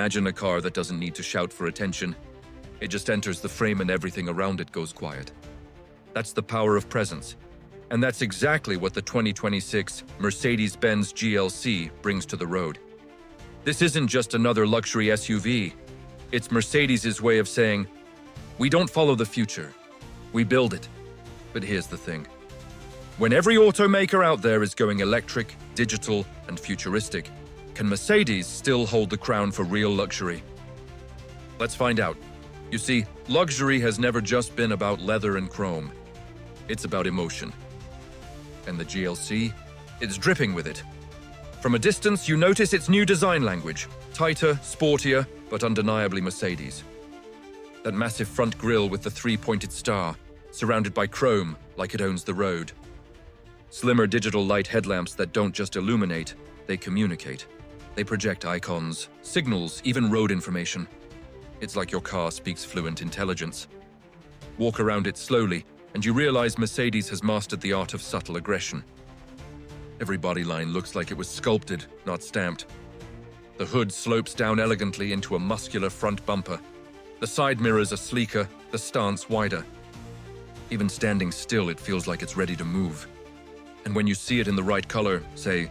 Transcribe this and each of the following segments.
Imagine a car that doesn't need to shout for attention. It just enters the frame and everything around it goes quiet. That's the power of presence. And that's exactly what the 2026 Mercedes-Benz GLC brings to the road. This isn't just another luxury SUV. It's Mercedes' way of saying, we don't follow the future, we build it. But here's the thing. When every automaker out there is going electric, digital, and futuristic, can Mercedes still hold the crown for real luxury? Let's find out. You see, luxury has never just been about leather and chrome. It's about emotion. And the GLC, it's dripping with it. From a distance, you notice its new design language. Tighter, sportier, but undeniably Mercedes. That massive front grille with the three-pointed star, surrounded by chrome like it owns the road. Slimmer digital light headlamps that don't just illuminate, they communicate. They project icons, signals, even road information. It's like your car speaks fluent intelligence. Walk around it slowly, and you realize Mercedes has mastered the art of subtle aggression. Every body line looks like it was sculpted, not stamped. The hood slopes down elegantly into a muscular front bumper. The side mirrors are sleeker, the stance wider. Even standing still, it feels like it's ready to move. And when you see it in the right color, say,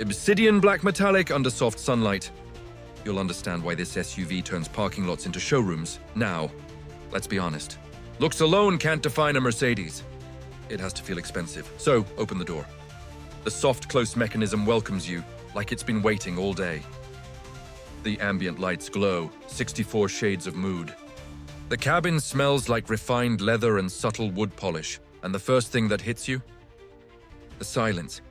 obsidian black metallic under soft sunlight, you'll understand why this SUV turns parking lots into showrooms. Now, let's be honest. Looks alone can't define a Mercedes. It has to feel expensive. So, open the door. The soft, close mechanism welcomes you, like it's been waiting all day. The ambient lights glow, 64 shades of mood. The cabin smells like refined leather and subtle wood polish, and the first thing that hits you? The silence.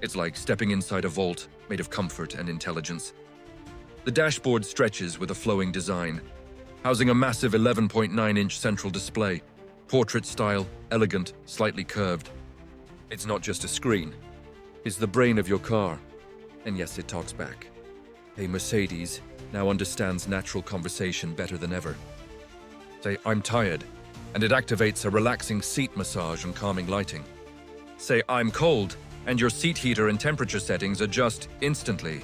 It's like stepping inside a vault made of comfort and intelligence. The dashboard stretches with a flowing design, housing a massive 11.9-inch central display, portrait style, elegant, slightly curved. It's not just a screen. It's the brain of your car. And yes, it talks back. A Mercedes now understands natural conversation better than ever. Say, I'm tired, and it activates a relaxing seat massage and calming lighting. Say, I'm cold, and your seat heater and temperature settings adjust instantly.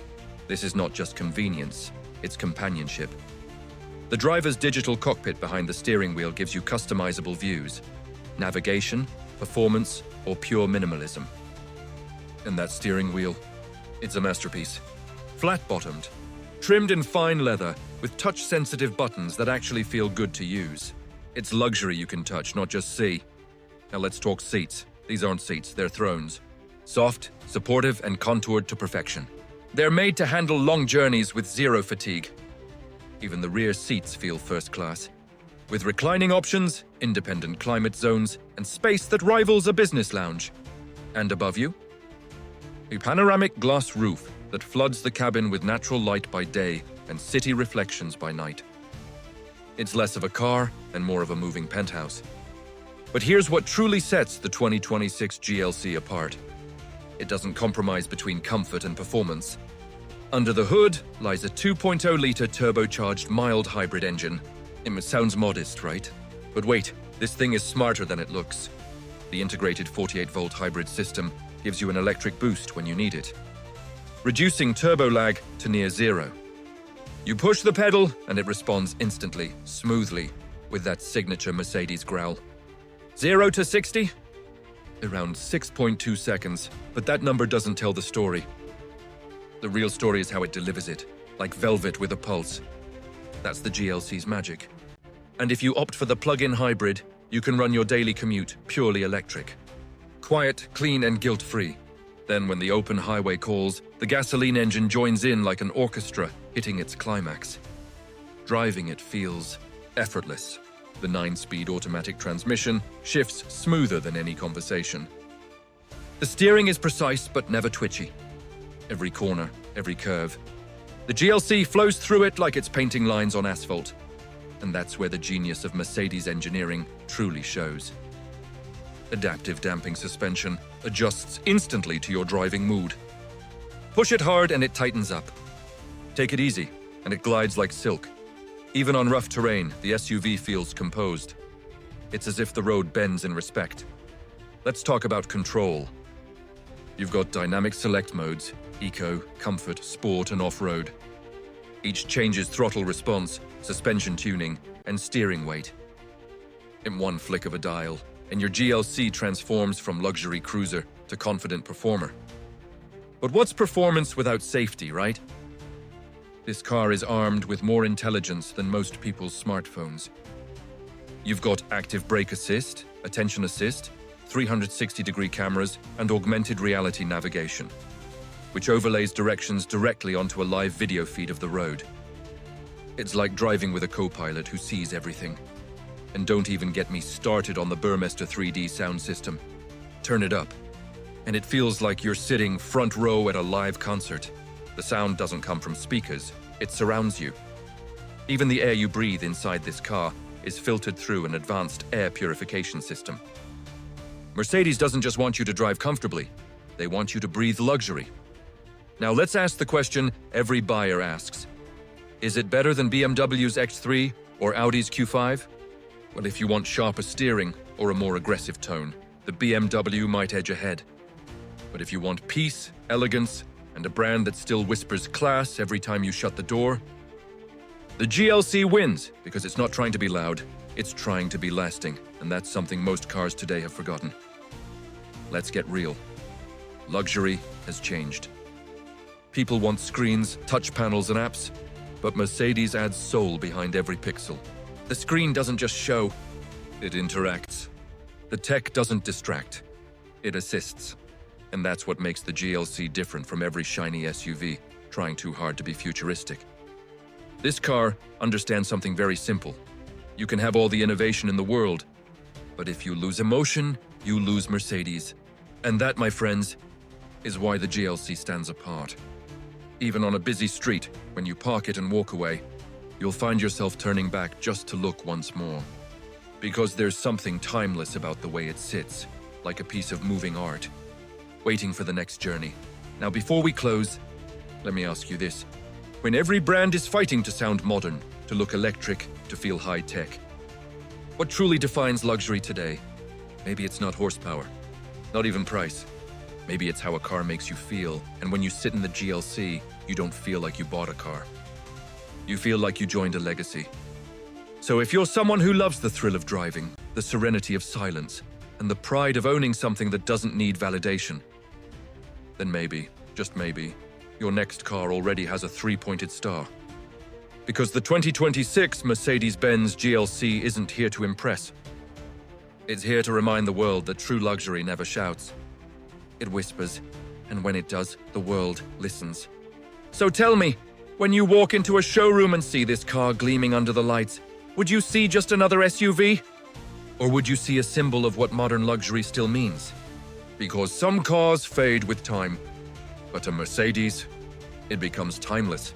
This is not just convenience, it's companionship. The driver's digital cockpit behind the steering wheel gives you customizable views, navigation, performance, or pure minimalism. And that steering wheel, it's a masterpiece. Flat-bottomed, trimmed in fine leather, with touch-sensitive buttons that actually feel good to use. It's luxury you can touch, not just see. Now let's talk seats. These aren't seats, they're thrones. Soft, supportive, and contoured to perfection. They're made to handle long journeys with zero fatigue. Even the rear seats feel first class. With reclining options, independent climate zones, and space that rivals a business lounge. And above you? A panoramic glass roof that floods the cabin with natural light by day and city reflections by night. It's less of a car and more of a moving penthouse. But here's what truly sets the 2026 GLC apart. It doesn't compromise between comfort and performance. Under the hood lies a 2.0-liter turbocharged mild hybrid engine. It sounds modest, right? But wait, this thing is smarter than it looks. The integrated 48-volt hybrid system gives you an electric boost when you need it, reducing turbo lag to near zero. You push the pedal and it responds instantly, smoothly, with that signature Mercedes growl. 0 to 60? Around 6.2 seconds, but that number doesn't tell the story. The real story is how it delivers it, like velvet with a pulse. That's the GLC's magic. And if you opt for the plug-in hybrid, you can run your daily commute purely electric. Quiet, clean, and guilt-free. Then when the open highway calls, the gasoline engine joins in like an orchestra hitting its climax. Driving it feels effortless. The 9-speed automatic transmission shifts smoother than any conversation. The steering is precise but never twitchy. Every corner, every curve. The GLC flows through it like it's painting lines on asphalt. And that's where the genius of Mercedes engineering truly shows. Adaptive damping suspension adjusts instantly to your driving mood. Push it hard and it tightens up. Take it easy and it glides like silk. Even on rough terrain, the SUV feels composed. It's as if the road bends in respect. Let's talk about control. You've got dynamic select modes, eco, comfort, sport, and off-road. Each changes throttle response, suspension tuning, and steering weight. In one flick of a dial, and your GLC transforms from luxury cruiser to confident performer. But what's performance without safety, right? This car is armed with more intelligence than most people's smartphones. You've got active brake assist, attention assist, 360-degree cameras, and augmented reality navigation, which overlays directions directly onto a live video feed of the road. It's like driving with a co-pilot who sees everything. And don't even get me started on the Burmester 3D sound system. Turn it up, and it feels like you're sitting front row at a live concert. The sound doesn't come from speakers, it surrounds you. Even the air you breathe inside this car is filtered through an advanced air purification system. Mercedes doesn't just want you to drive comfortably, they want you to breathe luxury. Now let's ask the question every buyer asks. Is it better than BMW's X3 or Audi's Q5? Well, if you want sharper steering or a more aggressive tone, the BMW might edge ahead. But if you want peace, elegance, and a brand that still whispers class every time you shut the door, the GLC wins because it's not trying to be loud, it's trying to be lasting, and that's something most cars today have forgotten. Let's get real. Luxury has changed. People want screens, touch panels, and apps, but Mercedes adds soul behind every pixel. The screen doesn't just show, it interacts. The tech doesn't distract, it assists. And that's what makes the GLC different from every shiny SUV trying too hard to be futuristic. This car understands something very simple. You can have all the innovation in the world, but if you lose emotion, you lose Mercedes. And that, my friends, is why the GLC stands apart. Even on a busy street, when you park it and walk away, you'll find yourself turning back just to look once more. Because there's something timeless about the way it sits, like a piece of moving art, waiting for the next journey. Now, before we close, let me ask you this. When every brand is fighting to sound modern, to look electric, to feel high-tech, what truly defines luxury today? Maybe it's not horsepower, not even price. Maybe it's how a car makes you feel, and when you sit in the GLC, you don't feel like you bought a car. You feel like you joined a legacy. So if you're someone who loves the thrill of driving, the serenity of silence, and the pride of owning something that doesn't need validation, then maybe, just maybe, your next car already has a 3-pointed star. Because the 2026 Mercedes-Benz GLC isn't here to impress. It's here to remind the world that true luxury never shouts. It whispers, and when it does, the world listens. So tell me, when you walk into a showroom and see this car gleaming under the lights, would you see just another SUV? Or would you see a symbol of what modern luxury still means? Because some cars fade with time, but a Mercedes, it becomes timeless.